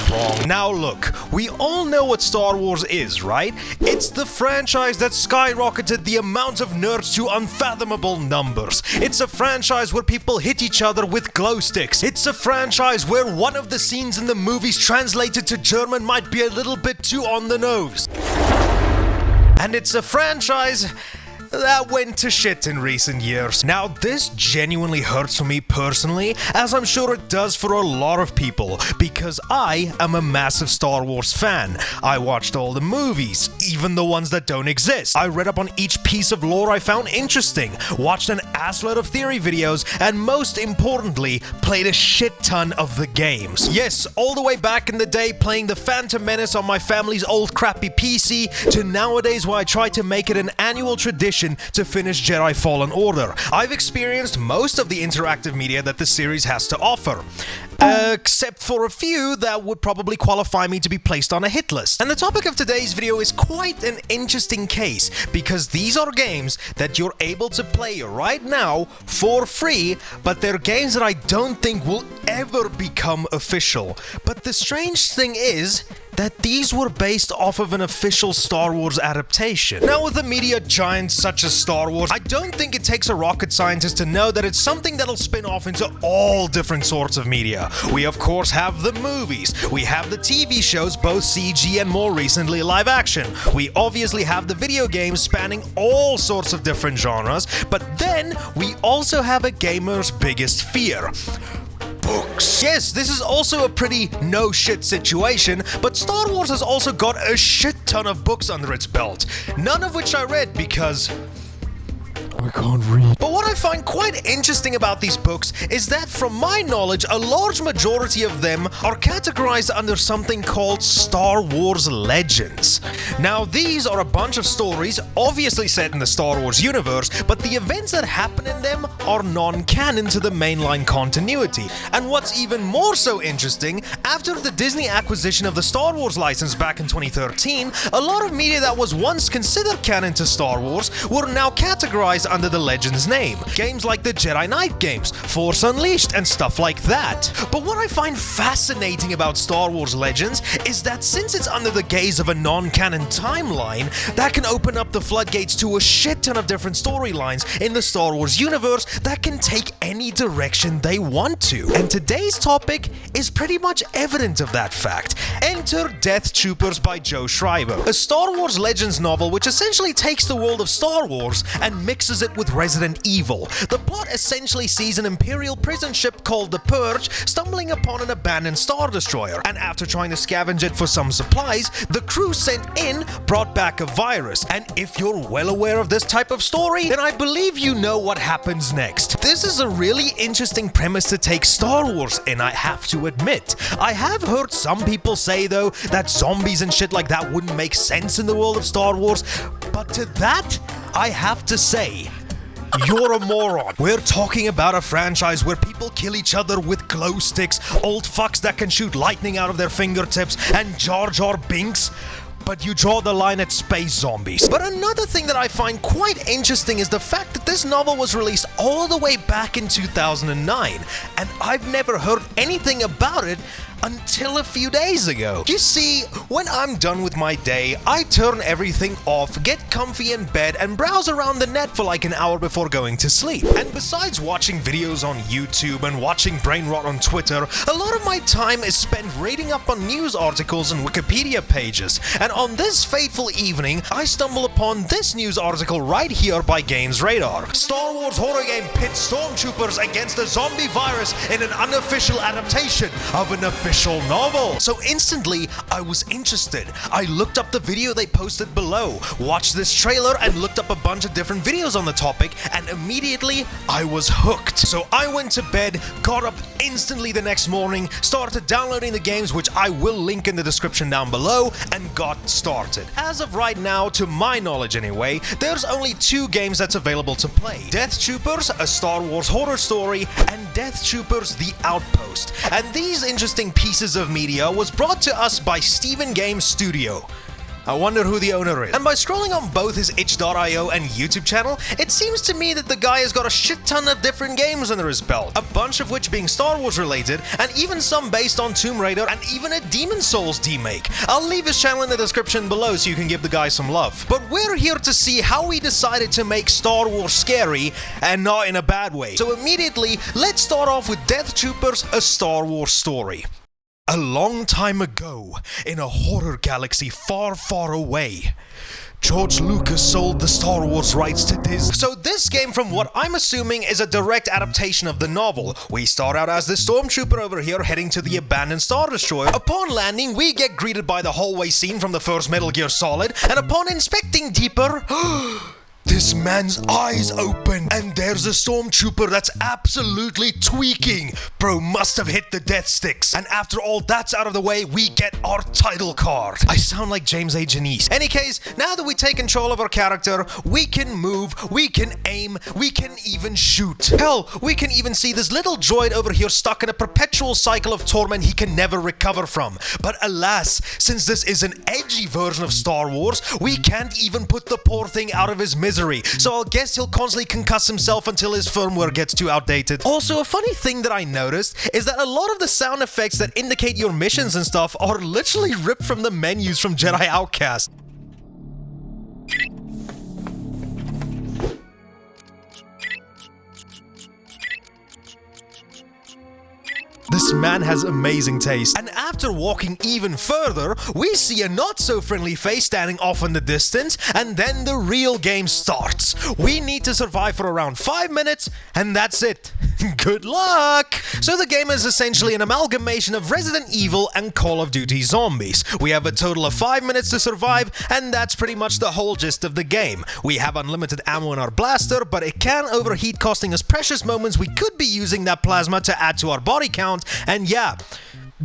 wrong. Now look, we all know what Star Wars is, right? It's the franchise that skyrocketed the amount of nerds to unfathomable numbers. It's a franchise where people hit each other with glow sticks. It's a franchise where one of the scenes in the movies translated to German might be a little bit too on the nose. And it's a franchise that went to shit in recent years. Now, this genuinely hurts for me personally, as I'm sure it does for a lot of people, because I am a massive Star Wars fan. I watched all the movies, even the ones that don't exist. I read up on each piece of lore I found interesting, watched an assload of theory videos, and most importantly, played a shit ton of the games. Yes, all the way back in the day playing the Phantom Menace on my family's old crappy PC, to nowadays where I try to make it an annual tradition to finish Jedi Fallen Order. I've experienced most of the interactive media that the series has to offer, except for a few that would probably qualify me to be placed on a hit list. And the topic of today's video is quite an interesting case, because these are games that you're able to play right now for free, but they're games that I don't think will ever become official. But the strange thing is that these were based off of an official Star Wars adaptation. Now, with a media giant such as Star Wars, I don't think it takes a rocket scientist to know that it's something that'll spin off into all different sorts of media. We of course have the movies, we have the TV shows, both CG and more recently live action. We obviously have the video games spanning all sorts of different genres, but then we also have a gamer's biggest fear: books. Yes, this is also a pretty no-shit situation, but Star Wars has also got a shit ton of books under its belt, none of which I read because I can't read. But what I find quite interesting about these books is that, from my knowledge, a large majority of them are categorized under something called Star Wars Legends. Now, these are a bunch of stories, obviously set in the Star Wars universe, but the events that happen in them are non-canon to the mainline continuity. And what's even more so interesting, after the Disney acquisition of the Star Wars license back in 2013, a lot of media that was once considered canon to Star Wars were now categorized under the Legends name. Games like the Jedi Knight games, Force Unleashed, and stuff like that. But what I find fascinating about Star Wars Legends is that since it's under the gaze of a non-canon timeline, that can open up the floodgates to a shit ton of different storylines in the Star Wars universe that can take any direction they want to. And today's topic is pretty much evident of that fact. Enter Death Troopers by Joe Schreiber, a Star Wars Legends novel which essentially takes the world of Star Wars and mixes it with Resident Evil. The plot essentially sees an Imperial prison ship called the Purge stumbling upon an abandoned Star Destroyer, and after trying to scavenge it for some supplies, the crew sent in brought back a virus. And if you're well aware of this type of story, then I believe you know what happens next. This is a really interesting premise to take Star Wars in, I have to admit. I have heard some people say though that zombies and shit like that wouldn't make sense in the world of Star Wars, but to that, I have to say, you're a moron. We're talking about a franchise where people kill each other with glow sticks, old fucks that can shoot lightning out of their fingertips, and Jar Jar Binks, but you draw the line at space zombies. But another thing that I find quite interesting is the fact that this novel was released all the way back in 2009, and I've never heard anything about it until a few days ago. You see, when I'm done with my day, I turn everything off, get comfy in bed, and browse around the net for like an hour before going to sleep. And besides watching videos on YouTube and watching brain rot on Twitter, a lot of my time is spent reading up on news articles and Wikipedia pages. And on this fateful evening, I stumble upon this news article right here by Games Radar. Star Wars horror game pits stormtroopers against a zombie virus in an unofficial adaptation of an official novel. So instantly, I was interested. I looked up the video they posted below, watched this trailer, and looked up a bunch of different videos on the topic, and immediately, I was hooked. So I went to bed, got up instantly the next morning, started downloading the games, which I will link in the description down below, and got started. As of right now, to my knowledge anyway, there's only 2 games that's available to play: Death Troopers, a Star Wars horror story, and Death Troopers The Outpost. And these interesting pieces of media was brought to us by Steven Game Studio. I wonder who the owner is. And by scrolling on both his itch.io and YouTube channel, it seems to me that the guy has got a shit ton of different games under his belt, a bunch of which being Star Wars related, and even some based on Tomb Raider and even a Demon Souls remake. I'll leave his channel in the description below so you can give the guy some love. But we're here to see how he decided to make Star Wars scary, and not in a bad way. So immediately, let's start off with Death Troopers, A Star Wars Story. A long time ago, in a horror galaxy far, far away, George Lucas sold the Star Wars rights to Disney. So this game, from what I'm assuming, is a direct adaptation of the novel. We start out as the stormtrooper over here heading to the abandoned Star Destroyer. Upon landing, we get greeted by the hallway scene from the first Metal Gear Solid, and upon inspecting deeper, this man's eyes open, and there's a stormtrooper that's absolutely tweaking. Bro must have hit the death sticks. And after all that's out of the way, we get our title card. I sound like James A. Janice. Any case, now that we take control of our character, we can move, we can aim, we can even shoot. Hell, we can even see this little droid over here stuck in a perpetual cycle of torment he can never recover from. But alas, since this is an edgy version of Star Wars, we can't even put the poor thing out of his misery. So I'll guess he'll constantly concuss himself until his firmware gets too outdated. Also, a funny thing that I noticed is that a lot of the sound effects that indicate your missions and stuff are literally ripped from the menus from Jedi Outcast. This man has amazing taste. And after walking even further, we see a not-so-friendly face standing off in the distance, and then the real game starts. We need to survive for around 5 minutes, and that's it. Good luck! So the game is essentially an amalgamation of Resident Evil and Call of Duty Zombies. We have a total of 5 minutes to survive, and that's pretty much the whole gist of the game. We have unlimited ammo in our blaster, but it can overheat, costing us precious moments. We could be using that plasma to add to our body count, and yeah,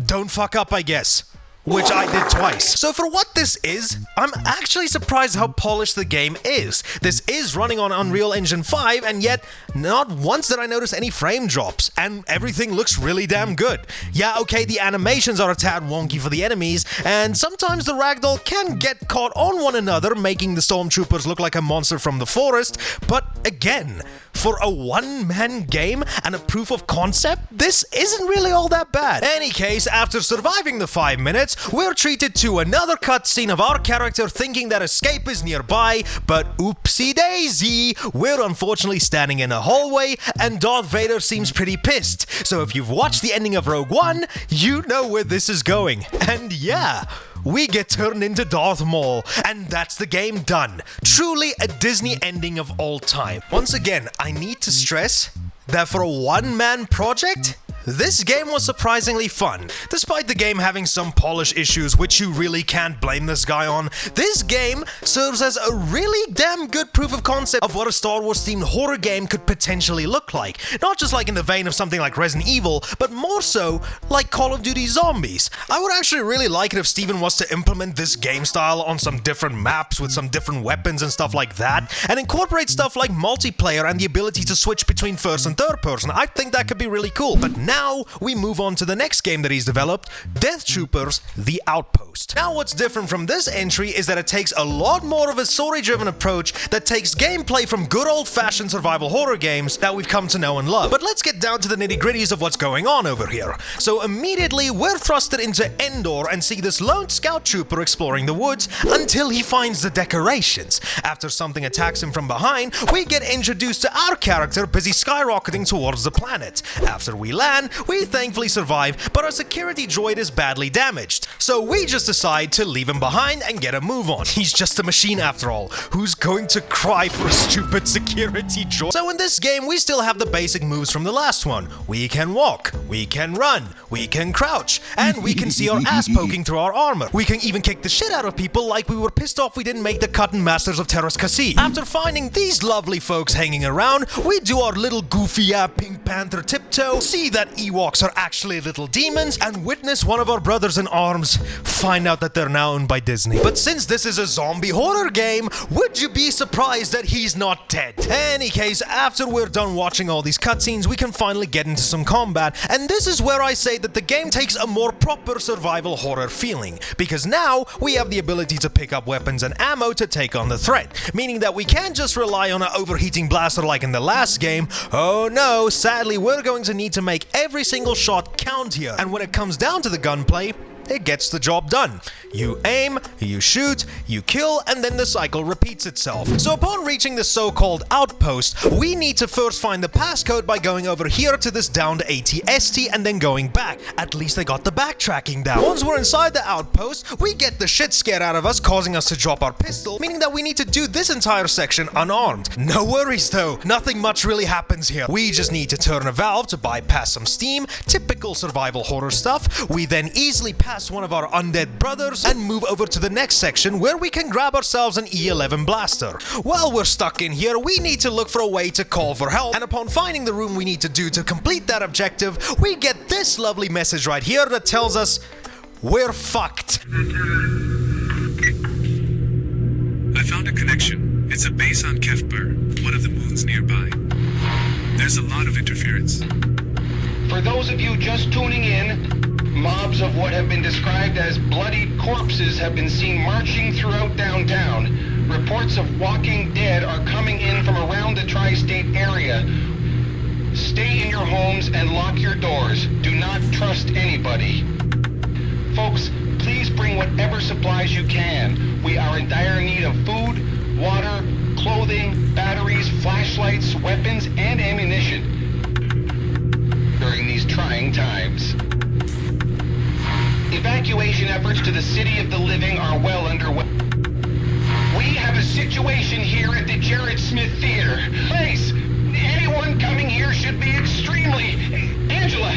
don't fuck up, I guess. Which I did twice. So for what this is, I'm actually surprised how polished the game is. This is running on Unreal Engine 5, and yet not once did I notice any frame drops, and everything looks really damn good. Yeah, okay, the animations are a tad wonky for the enemies, and sometimes the ragdoll can get caught on one another, making the stormtroopers look like a monster from the forest, but again, for a one-man game and a proof of concept, this isn't really all that bad. Any case, after surviving the 5 minutes, we're treated to another cutscene of our character thinking that escape is nearby, but oopsie daisy, we're unfortunately standing in a hallway, and Darth Vader seems pretty pissed. So if you've watched the ending of Rogue One, you know where this is going. And yeah, we get turned into Darth Maul, and that's the game done. Truly a Disney ending of all time. Once again, I need to stress that for a one-man project, this game was surprisingly fun. Despite the game having some polish issues, which you really can't blame this guy on, this game serves as a really damn good proof of concept of what a Star Wars themed horror game could potentially look like. Not just like in the vein of something like Resident Evil, but more so like Call of Duty Zombies. I would actually really like it if Steven was to implement this game style on some different maps with some different weapons and stuff like that, and incorporate stuff like multiplayer and the ability to switch between first and third person. I think that could be really cool. But now we move on to the next game that he's developed, Death Troopers, The Outpost. Now what's different from this entry is that it takes a lot more of a story-driven approach that takes gameplay from good old-fashioned survival horror games that we've come to know and love. But let's get down to the nitty-gritties of what's going on over here. So immediately we're thrusted into Endor and see this lone scout trooper exploring the woods until he finds the decorations. After something attacks him from behind, we get introduced to our character busy skyrocketing towards the planet. After we land, we thankfully survive, but our security droid is badly damaged. So we just decide to leave him behind and get a move on. He's just a machine after all. Who's going to cry for a stupid security droid? So in this game, we still have the basic moves from the last one. We can walk, we can run, we can crouch, and we can see our ass poking through our armor. We can even kick the shit out of people like we were pissed off we didn't make the cut in Masters of Terras Kasi. After finding these lovely folks hanging around, we do our little goofy Pink Panther tiptoe, see that that Ewoks are actually little demons, and witness one of our brothers in arms find out that they're now owned by Disney. But since this is a zombie horror game, would you be surprised that he's not dead? Any case, after we're done watching all these cutscenes, we can finally get into some combat, and this is where I say that the game takes a more proper survival horror feeling, because now we have the ability to pick up weapons and ammo to take on the threat, meaning that we can't just rely on an overheating blaster like in the last game. Oh no, sadly we're going to need to make every single shot count here, and when it comes down to the gunplay, it gets the job done. You aim, you shoot, you kill, and then the cycle repeats itself. So upon reaching the so-called Outpost, we need to first find the passcode by going over here to this downed ATST and then going back. At least I got the backtracking down. Once we're inside the Outpost, we get the shit scared out of us, causing us to drop our pistol, meaning that we need to do this entire section unarmed. No worries though, nothing much really happens here. We just need to turn a valve to bypass some steam, typical survival horror stuff. We then easily pass one of our undead brothers and move over to the next section where we can grab ourselves an E11 blaster. While we're stuck in here, we need to look for a way to call for help, and upon finding the room we need to do to complete that objective, we get this lovely message right here that tells us we're fucked. I found a connection. It's a base on Kefber, one of the moons nearby. There's a lot of interference. For those of you just tuning in, mobs of what have been described as bloodied corpses have been seen marching throughout downtown. Reports of walking dead are coming in from around the tri-state area. Stay in your homes and lock your doors. Do not trust anybody. Folks, please bring whatever supplies you can. We are in dire need of food, water, clothing, batteries, flashlights, weapons, and ammunition during these trying times. Evacuation efforts to the City of the Living are well underway. We have a situation here at the Jared Smith Theater. Please, anyone coming here should be extremely... Angela!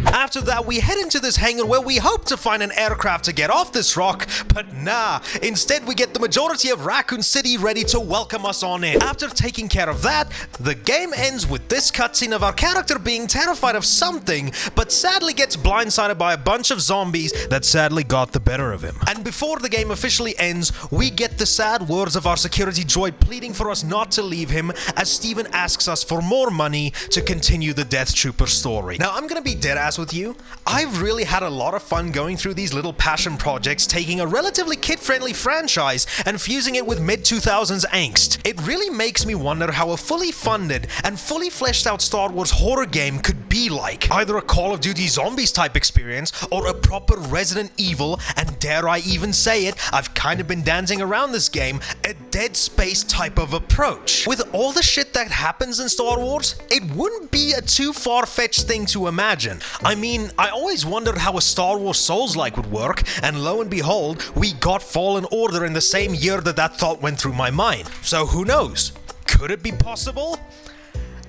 After that, we head into this hangar where we hope to find an aircraft to get off this rock, but nah. Instead, we get the majority of Raccoon City ready to welcome us on in. After taking care of that, the game ends with this cutscene of our character being terrified of something, but sadly gets blindsided by a bunch of zombies that sadly got the better of him. And before the game officially ends, we get the sad words of our security droid pleading for us not to leave him, as Steven asks us for more money to continue the Death Trooper story. Now, I'm gonna be deadass with you. I've really had a lot of fun going through these little passion projects, taking a relatively kid-friendly franchise and fusing it with mid-2000s angst. It really makes me wonder how a fully funded and fully fleshed out Star Wars horror game could be like. Either a Call of Duty Zombies type experience, or a proper Resident Evil, and dare I even say it, I've kind of been dancing around this game, a Dead Space type of approach. With all the shit that happens in Star Wars, it wouldn't be a too far-fetched thing to imagine. I mean, I always wondered how a Star Wars Souls-like would work, and lo and behold, we got Fallen Order in the same year that thought went through my mind. So who knows? Could it be possible?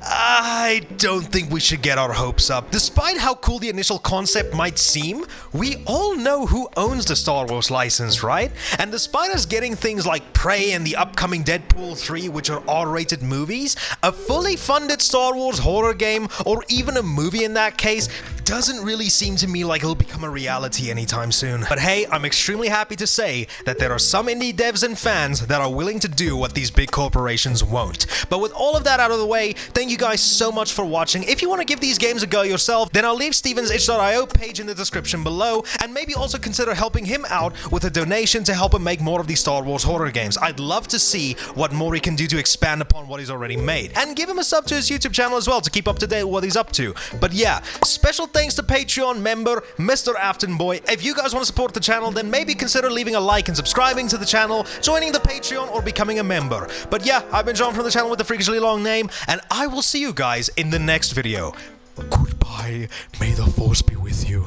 I don't think we should get our hopes up. Despite how cool the initial concept might seem, we all know who owns the Star Wars license, right? And despite us getting things like Prey and the upcoming Deadpool 3, which are R-rated movies, a fully funded Star Wars horror game, or even a movie in that case, doesn't really seem to me like it'll become a reality anytime soon. But hey, I'm extremely happy to say that there are some indie devs and fans that are willing to do what these big corporations won't. But with all of that out of the way, thank you guys so much for watching. If you want to give these games a go yourself, then I'll leave Steven's itch.io page in the description below, and maybe also consider helping him out with a donation to help him make more of these Star Wars horror games. I'd love to see what more he can do to expand upon what he's already made. And give him a sub to his YouTube channel as well to keep up to date with what he's up to. But yeah, special thanks to Patreon member Mr. Aftonboy. If you guys want to support the channel, then maybe consider leaving a like and subscribing to the channel, joining the Patreon, or becoming a member. But yeah, I've been John from the channel with the freakishly long name, and I will see you guys in the next video. Goodbye. May the Force be with you.